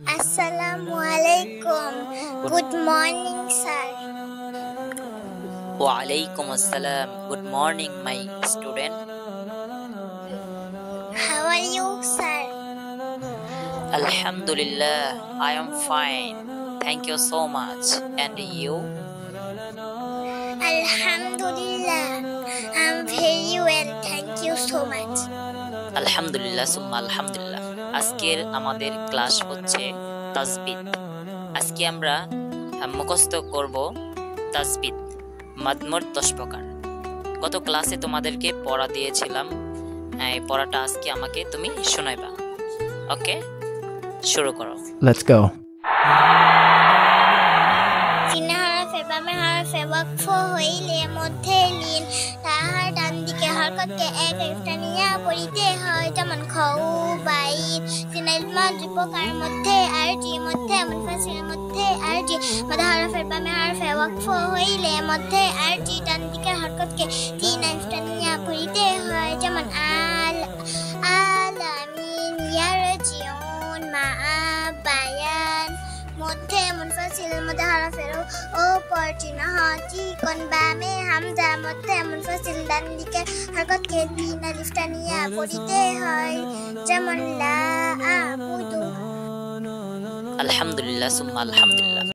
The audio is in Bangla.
Assalamualaikum. Good morning, sir. Walaikum assalam. Good morning, my student. How are you, sir? Alhamdulillah, I am fine. Thank you so much. And you? Alhamdulillah. I'm very well. Thank you so much. আলহামদুলিল্লাহ সুম্মা আলহামদুলিল্লাহ। আজকের আমাদের ক্লাস হচ্ছে তাসবিদ। আজকে আমরা মুখস্থ করব তাসবিদ মাদমুর 10 প্রকার। গত ক্লাসে তোমাদেরকে পড়া দিয়েছিলাম, এই পড়াটা আজকে আমাকে তুমি শোনাইবা। ওকে, শুরু করো। Let's go. চিহ্ন হরফে বামে হরফে ওয়াকফ হইলে মধ্যে লিন, তাহার ডান দিকে হরকতকে এক একটা নিয়া পড়িতে হয়, যেমন খউ বাইত। সিনাইল মদ প্রকার মধ্যে আরজি মধ্যে মুনফাসিল মধ্যে আরজি। মদ হরফের বামে হরফে ওয়াকফ হইলে মধ্যে আরজি, ডান দিকে হরকতকে তিন একটা নিয়া পড়িতে হয়, যেমন আল আলামিন ইয়ারজিউন মা বায়ান। মধ্যে মুনফাসিল মধ্যে হরফের ওপর চিহ্ন হাজি কোন বামে হামজা মধ্যে মুনফাসিল, ডান দিকে হরকতকে তিন আলিফ টানিয়া পড়িতে হয়, যেমন লা আবুদু। আলহামদুলিল্লাহ সুম্মা আলহামদুলিল্লাহ।